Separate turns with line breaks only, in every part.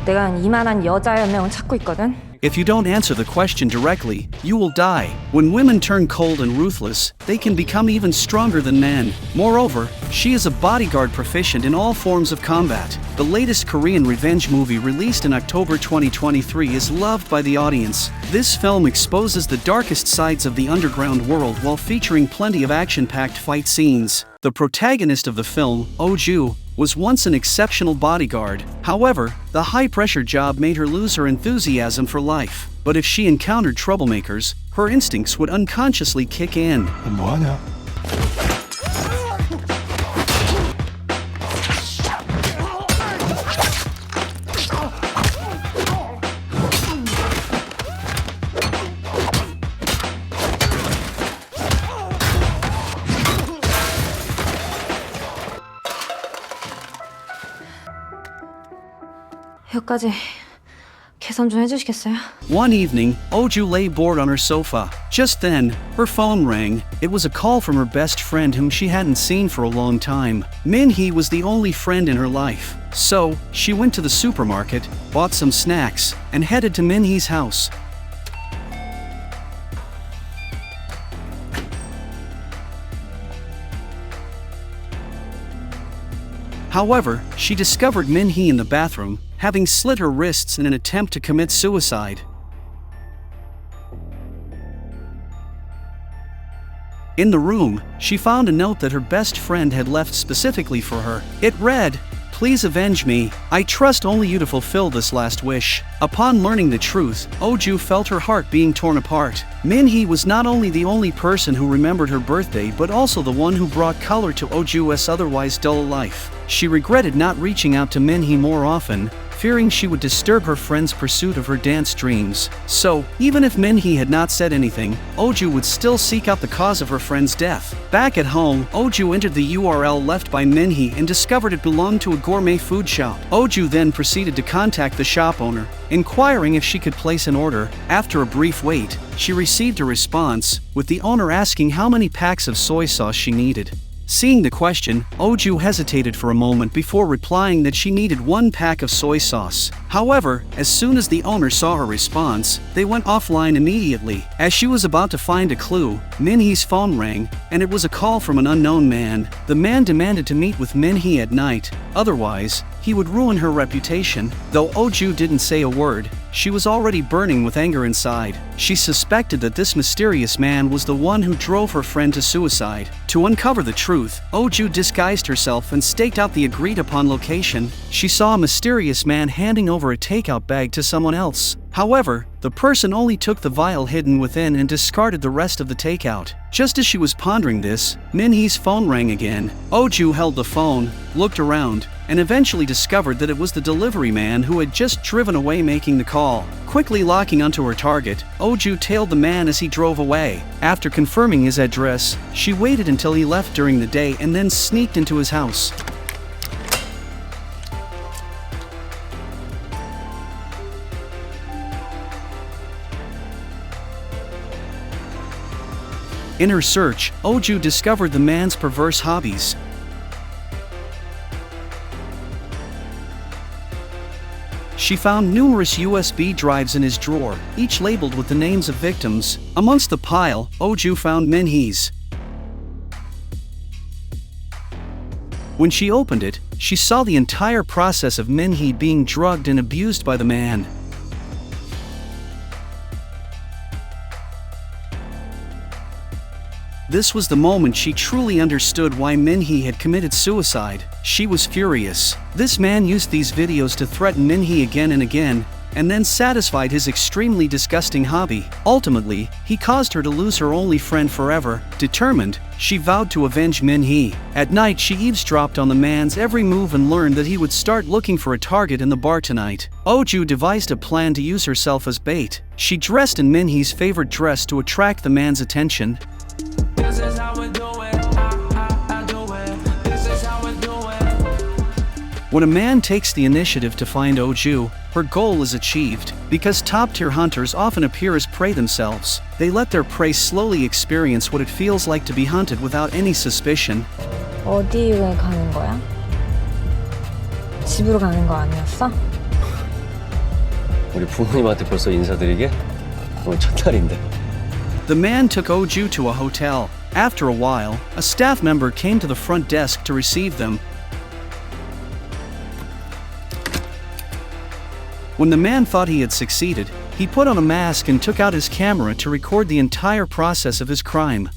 내가 이만한 여자 한 명을 찾고 있거든.
If you don't answer the question directly, you will die. When women turn cold and ruthless, they can become even stronger than men. Moreover, she is a bodyguard proficient in all forms of combat. The latest Korean revenge movie released in October 2023 is loved by the audience. This film exposes the darkest sides of the underground world while featuring plenty of action-packed fight scenes. The protagonist of the film, Oh-ju, was once an exceptional bodyguard. However, the high-pressure job made her lose her enthusiasm for life. But if she encountered troublemakers, her instincts would unconsciously kick in.
뭐하냐?
여기까지 계산 좀 해주시겠어요?
One evening, Oh-ju lay bored on her sofa. Just then, her phone rang. It was a call from her best friend whom she hadn't seen for a long time. Min-hee was the only friend in her life. So, she went to the supermarket, bought some snacks, and headed to Min-hee's house. However, she discovered Min-hee in the bathroom, having slit her wrists in an attempt to commit suicide. In the room, she found a note that her best friend had left specifically for her. It read, "Please avenge me. I trust only you to fulfill this last wish." Upon learning the truth, Oh-ju felt her heart being torn apart. Min-hee was not only the only person who remembered her birthday but also the one who brought color to Oh-ju's otherwise dull life. She regretted not reaching out to Min-hee more often, fearing she would disturb her friend's pursuit of her dance dreams. So, even if Min-hee had not said anything, Oh-ju would still seek out the cause of her friend's death. Back at home, Oh-ju entered the URL left by Min-hee and discovered it belonged to a gourmet food shop. Oh-ju then proceeded to contact the shop owner, inquiring if she could place an order. After a brief wait, she received a response, with the owner asking how many packs of soy sauce she needed. Seeing the question, Oh-ju hesitated for a moment before replying that she needed 1 pack of soy sauce. However, as soon as the owner saw her response, they went offline immediately. As she was about to find a clue, Min-hee's phone rang, and it was a call from an unknown man. The man demanded to meet with Min-hee at night, otherwise, he would ruin her reputation. Though Oh-ju didn't say a word, she was already burning with anger inside. She suspected that this mysterious man was the one who drove her friend to suicide. To uncover the truth, Oh-ju disguised herself and staked out the agreed-upon location. She saw a mysterious man handing over a takeout bag to someone else. However, the person only took the vial hidden within and discarded the rest of the takeout. Just as she was pondering this, Min-hee's phone rang again. Oh-ju held the phone, looked around, and eventually discovered that it was the delivery man who had just driven away making the call. Quickly locking onto her target, Oh-ju tailed the man as he drove away. After confirming his address, she waited until he left during the day and then sneaked into his house. In her search, Oh-ju discovered the man's perverse hobbies. She found numerous USB drives in his drawer, each labeled with the names of victims. Amongst the pile, Oh-ju found Min-hee's. When she opened it, she saw the entire process of Min-hee being drugged and abused by the man. This was the moment she truly understood why Min-hee had committed suicide. She was furious. This man used these videos to threaten Min-hee again and again, and then satisfied his extremely disgusting hobby. Ultimately, he caused her to lose her only friend forever. Determined, she vowed to avenge Min-hee. At night, she eavesdropped on the man's every move and learned that he would start looking for a target in the bar tonight. Oh-ju devised a plan to use herself as bait. She dressed in Min-hee's favorite dress to attract the man's attention.
This is how we do it. I do it. This is how we do it.
When a man takes the initiative to find Oh-ju, her goal is achieved. Because top-tier hunters often appear as prey themselves, they let their prey slowly experience what it feels like to be hunted without any suspicion.
어디에 가는 거야? 집으로 가는 거 아니었어?
우리 부모님한테 벌써 인사드리게? 오늘 첫날인데.
The man took Oju to a hotel. After a while, a staff member came to the front desk to receive them. When the man thought he had succeeded, he put on a mask and took out his camera to record the entire process of his crime.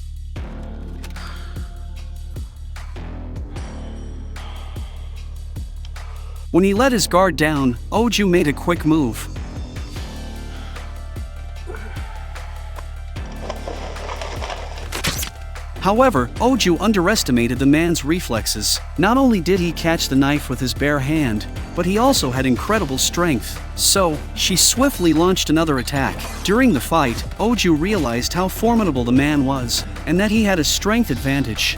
When he let his guard down, Oju made a quick move. However, Oju underestimated the man's reflexes. Not only did he catch the knife with his bare hand, but he also had incredible strength. So, she swiftly launched another attack. During the fight, Oju realized how formidable the man was, and that he had a strength advantage.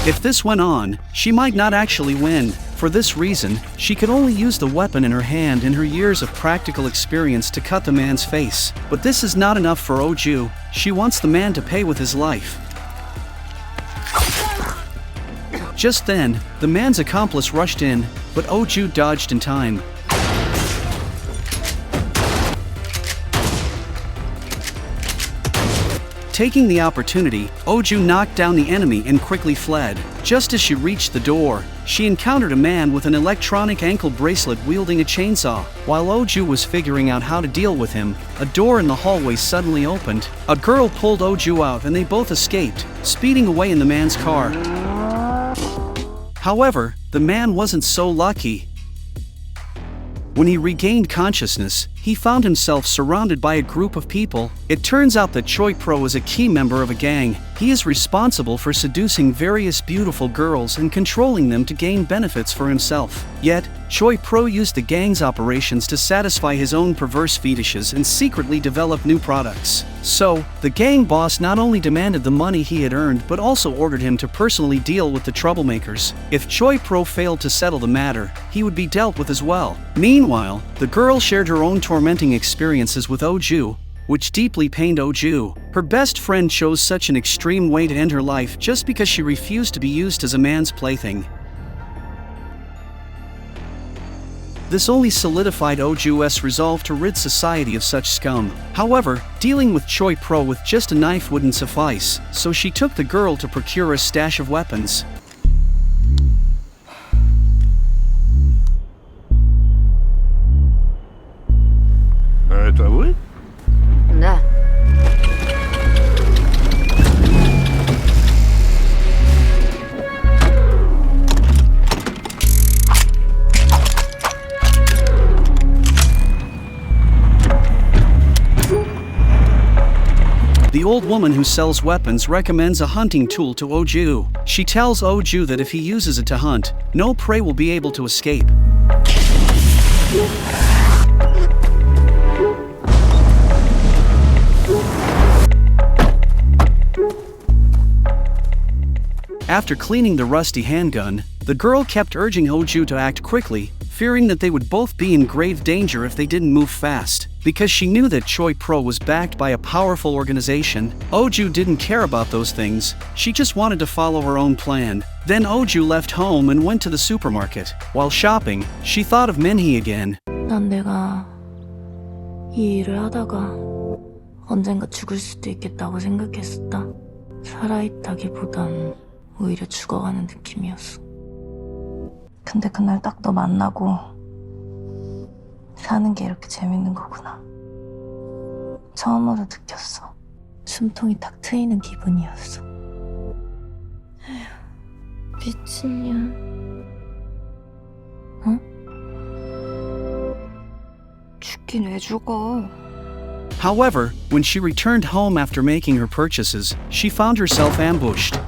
If this went on, she might not actually win. For this reason, she could only use the weapon in her hand in her years of practical experience to cut the man's face. But this is not enough for Oju. She wants the man to pay with his life. Just then, the man's accomplice rushed in, but Oju dodged in time. Taking the opportunity, Oju knocked down the enemy and quickly fled. Just as she reached the door, she encountered a man with an electronic ankle bracelet wielding a chainsaw. While Oju was figuring out how to deal with him, a door in the hallway suddenly opened. A girl pulled Oju out and they both escaped, speeding away in the man's car. However, the man wasn't so lucky. When he regained consciousness, he found himself surrounded by a group of people. It turns out that Choi Pro is a key member of a gang. He is responsible for seducing various beautiful girls and controlling them to gain benefits for himself. Yet, Choi Pro used the gang's operations to satisfy his own perverse fetishes and secretly develop new products. So, the gang boss not only demanded the money he had earned but also ordered him to personally deal with the troublemakers. If Choi Pro failed to settle the matter, he would be dealt with as well. Meanwhile, the girl shared her own tormenting experiences with Oju, which deeply pained Oju. Her best friend chose such an extreme way to end her life just because she refused to be used as a man's plaything. This only solidified Oju's resolve to rid society of such scum. However, dealing with Choi Pro with just a knife wouldn't suffice, so she took the girl to procure a stash of weapons.
Toi, oui?
네.
The old woman who sells weapons recommends a hunting tool to Oju. She tells Oju that if he uses it to hunt, no prey will be able to escape. After cleaning the rusty handgun, the girl kept urging Oju to act quickly, fearing that they would both be in grave danger if they didn't move fast. Because she knew that Choi Pro was backed by a powerful organization, Oju didn't care about those things. She just wanted to follow her own plan. Then Oju left home and went to the supermarket. While shopping, she thought of Minhee again.
난 내가 이 일을 하다가 언젠가 죽을 수도 있겠다고 생각했었다. 살아있다기보단 오히려 죽어가는 느낌이었어. 근데 그날 딱 너 만나고 사는 게 이렇게 재밌는 거구나. 처음으로 느꼈어. 숨통이 탁 트이는 기분이었어. 에휴, 미친년. 어?
죽긴 왜 죽어?
However, when she returned home after making her purchases, she found herself ambushed.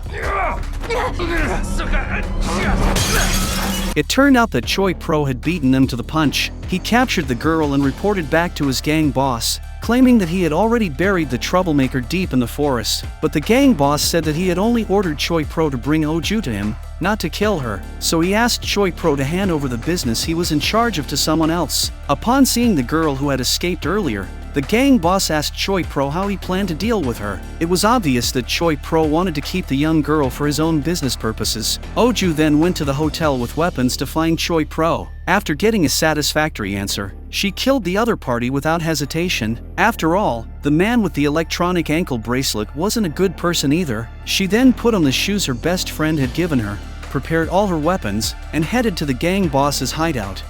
It turned out that Choi Pro had beaten them to the punch. He captured the girl and reported back to his gang boss, claiming that he had already buried the troublemaker deep in the forest. But the gang boss said that he had only ordered Choi Pro to bring Oju to him, not to kill her. So he asked Choi Pro to hand over the business he was in charge of to someone else. Upon seeing the girl who had escaped earlier, The gang boss asked Choi Pro how he planned to deal with her. It was obvious that Choi Pro wanted to keep the young girl for his own business purposes. Oju then went to the hotel with weapons to find Choi Pro. After getting a satisfactory answer, she killed the other party without hesitation. After all, the man with the electronic ankle bracelet wasn't a good person either. She then put on the shoes her best friend had given her, prepared all her weapons, and headed to the gang boss's hideout.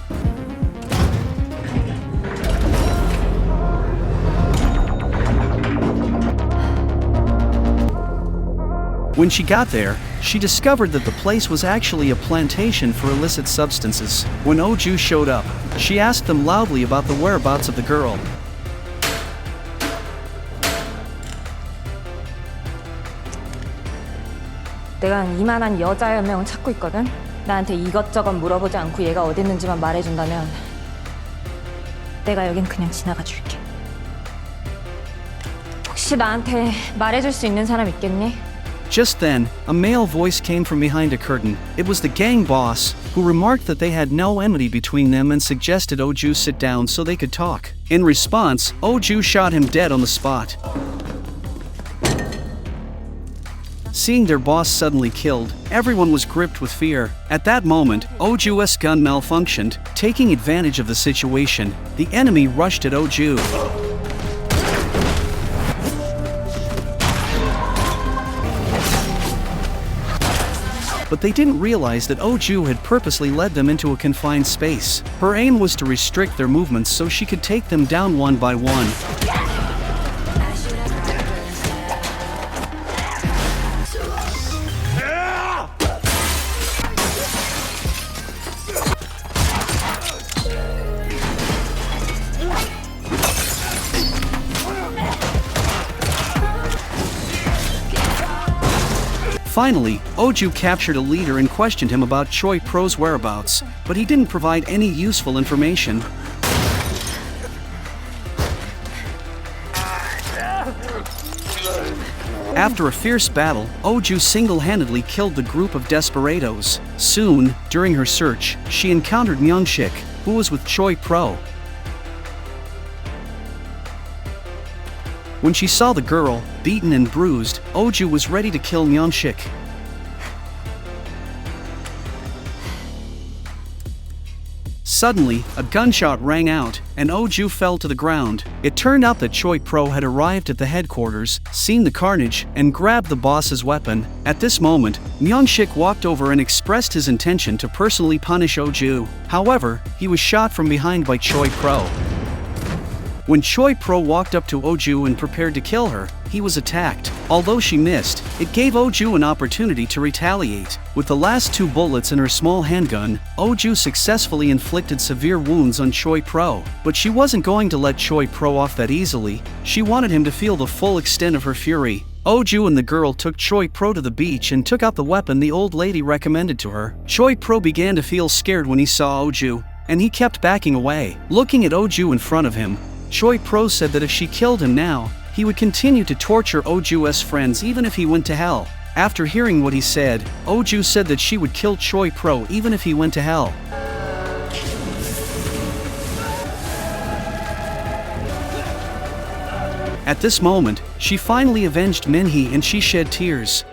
When she got there, she discovered that the place was actually a plantation for illicit substances. When Oju showed up, she asked them loudly about the whereabouts of the girl.
내가 이만한 여자 1명을 찾고 있거든. 나한테 이것저것 물어보지 않고 얘가 어디 있는지만 말해준다면 내가 여긴 그냥 지나가 줄게. 혹시 나한테 말해줄 수 있는 사람 있겠니?
Just then, a male voice came from behind a curtain. It was the gang boss, who remarked that they had no enmity between them and suggested Oju sit down so they could talk. In response, Oju shot him dead on the spot. Seeing their boss suddenly killed, everyone was gripped with fear. At that moment, Oju's gun malfunctioned. Taking advantage of the situation, the enemy rushed at Oju. But they didn't realize that Oju had purposely led them into a confined space. Her aim was to restrict their movements so she could take them down one by one. Finally, Oju captured a leader and questioned him about Choi Pro's whereabouts, but he didn't provide any useful information. After a fierce battle, Oju single-handedly killed the group of desperados. Soon, during her search, she encountered Myung-sik, who was with Choi Pro. When she saw the girl, beaten and bruised, Oju was ready to kill Myung-sik. Suddenly, a gunshot rang out, and Oju fell to the ground. It turned out that Choi Pro had arrived at the headquarters, seen the carnage, and grabbed the boss's weapon. At this moment, Myung-sik walked over and expressed his intention to personally punish Oju. However, he was shot from behind by Choi Pro. When Choi Pro walked up to Oju and prepared to kill her, he was attacked. Although she missed, it gave Oju an opportunity to retaliate. With the last 2 bullets in her small handgun, Oju successfully inflicted severe wounds on Choi Pro. But she wasn't going to let Choi Pro off that easily. She wanted him to feel the full extent of her fury. Oju and the girl took Choi Pro to the beach and took out the weapon the old lady recommended to her. Choi Pro began to feel scared when he saw Oju, and he kept backing away. Looking at Oju in front of him, Choi Pro said that if she killed him now, he would continue to torture Oju's friends even if he went to hell. After hearing what he said, Oju said that she would kill Choi Pro even if he went to hell. At this moment, she finally avenged Minhee and she shed tears.